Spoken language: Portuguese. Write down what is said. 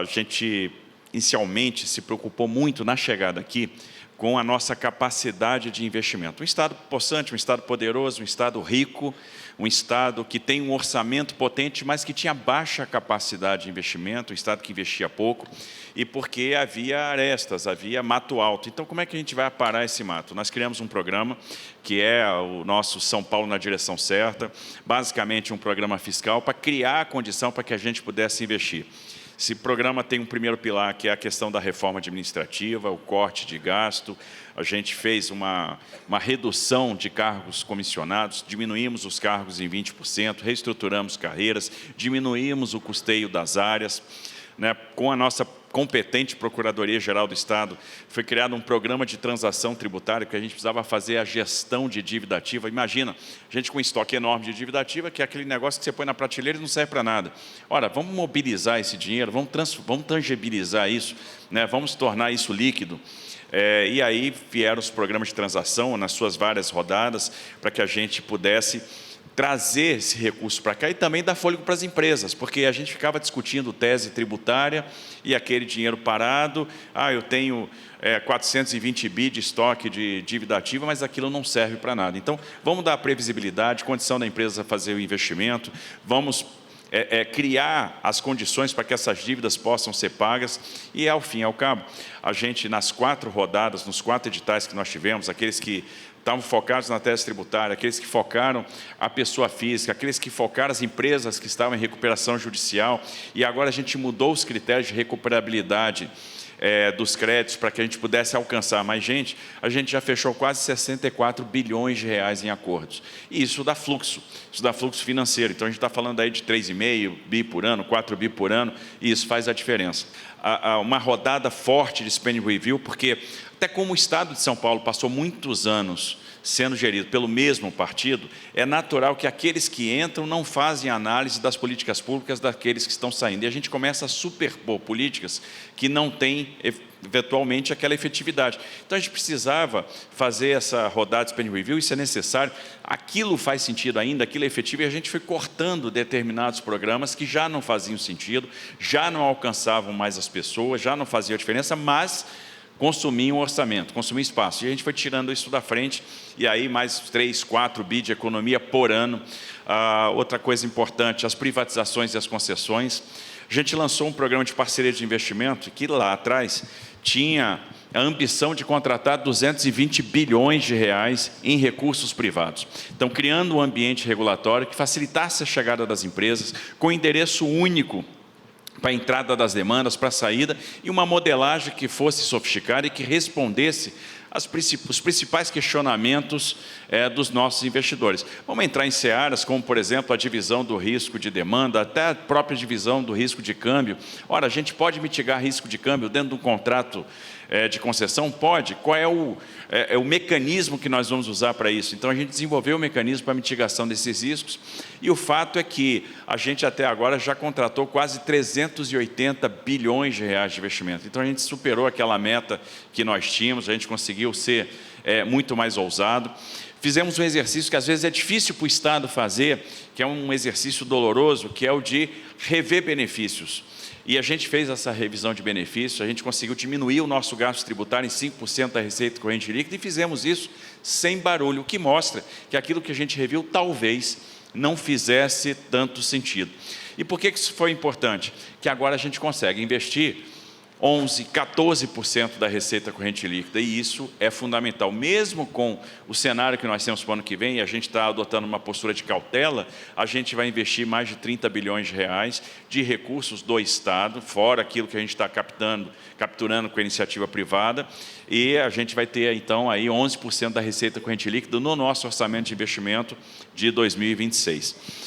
A gente, inicialmente, se preocupou muito na chegada aqui com a nossa capacidade de investimento. Um Estado possante, um Estado poderoso, um Estado rico, um Estado que tem um orçamento potente, mas que tinha baixa capacidade de investimento, um Estado que investia pouco, e porque havia arestas, havia mato alto. Então, como é que a gente vai aparar esse mato? Nós criamos um programa, que é o nosso São Paulo na direção certa, basicamente um programa fiscal para criar a condição para que a gente pudesse investir. Esse programa tem um primeiro pilar, que é a questão da reforma administrativa, o corte de gasto. A gente fez uma redução de cargos comissionados, diminuímos os cargos em 20%, reestruturamos carreiras, diminuímos o custeio das áreas. Com a nossa competente Procuradoria-Geral do Estado, foi criado um programa de transação tributária, que a gente precisava fazer a gestão de dívida ativa. Imagina, a gente com um estoque enorme de dívida ativa, que é aquele negócio que você põe na prateleira e não serve para nada. Ora, vamos mobilizar esse dinheiro, vamos tangibilizar isso, vamos tornar isso líquido. E aí vieram os programas de transação nas suas várias rodadas, para que a gente pudesse trazer esse recurso para cá e também dar fôlego para as empresas, porque a gente ficava discutindo tese tributária e aquele dinheiro parado. Eu tenho 420 bi de estoque de dívida ativa, mas aquilo não serve para nada. Então, vamos dar previsibilidade, condição da empresa fazer o investimento, vamos criar as condições para que essas dívidas possam ser pagas e, ao fim e ao cabo, a gente, nas 4 rodadas, nos 4 editais que nós tivemos, aqueles que estavam focados na tese tributária, aqueles que focaram a pessoa física, aqueles que focaram as empresas que estavam em recuperação judicial, e agora a gente mudou os critérios de recuperabilidade dos créditos para que a gente pudesse alcançar mais gente. A gente já fechou quase 64 bilhões de reais em acordos. E isso dá fluxo financeiro. Então, a gente está falando aí de 3,5 bi por ano, 4 bi por ano, e isso faz a diferença. Uma rodada forte de spending review, porque até como o Estado de São Paulo passou muitos anos sendo gerido pelo mesmo partido, é natural que aqueles que entram não fazem análise das políticas públicas daqueles que estão saindo. E a gente começa a superpor políticas que não têm, eventualmente, aquela efetividade. Então, a gente precisava fazer essa rodada de spending review, isso é necessário, aquilo faz sentido ainda, aquilo é efetivo, e a gente foi cortando determinados programas que já não faziam sentido, já não alcançavam mais as pessoas, já não faziam diferença, mas consumiam orçamento, consumiam espaço. E a gente foi tirando isso da frente, e aí mais 3, 4 bi de economia por ano. Outra coisa importante, as privatizações e as concessões. A gente lançou um programa de parceria de investimento, que lá atrás tinha a ambição de contratar 220 bilhões de reais em recursos privados. Então, criando um ambiente regulatório que facilitasse a chegada das empresas, com endereço único para a entrada das demandas, para a saída, e uma modelagem que fosse sofisticada e que respondesse os principais questionamentos dos nossos investidores. Vamos entrar em searas como, por exemplo, a divisão do risco de demanda, até a própria divisão do risco de câmbio. Ora, a gente pode mitigar risco de câmbio dentro de um contrato de concessão? Pode. Qual é o mecanismo que nós vamos usar para isso? Então, a gente desenvolveu o mecanismo para a mitigação desses riscos, e o fato é que a gente até agora já contratou quase 380 bilhões de reais de investimento. Então, a gente superou aquela meta que nós tínhamos, a gente conseguiu ser muito mais ousado. Fizemos um exercício que às vezes é difícil para o Estado fazer, que é um exercício doloroso, que é o de rever benefícios. E a gente fez essa revisão de benefícios, a gente conseguiu diminuir o nosso gasto tributário em 5% da receita corrente líquida, e fizemos isso sem barulho, o que mostra que aquilo que a gente reviu talvez não fizesse tanto sentido. E por que isso foi importante? Que agora a gente consegue investir 11%, 14% da receita corrente líquida, e isso é fundamental. Mesmo com o cenário que nós temos para o ano que vem, e a gente está adotando uma postura de cautela, a gente vai investir mais de 30 bilhões de reais de recursos do Estado, fora aquilo que a gente está capturando com a iniciativa privada, e a gente vai ter, então, aí 11% da receita corrente líquida no nosso orçamento de investimento de 2026.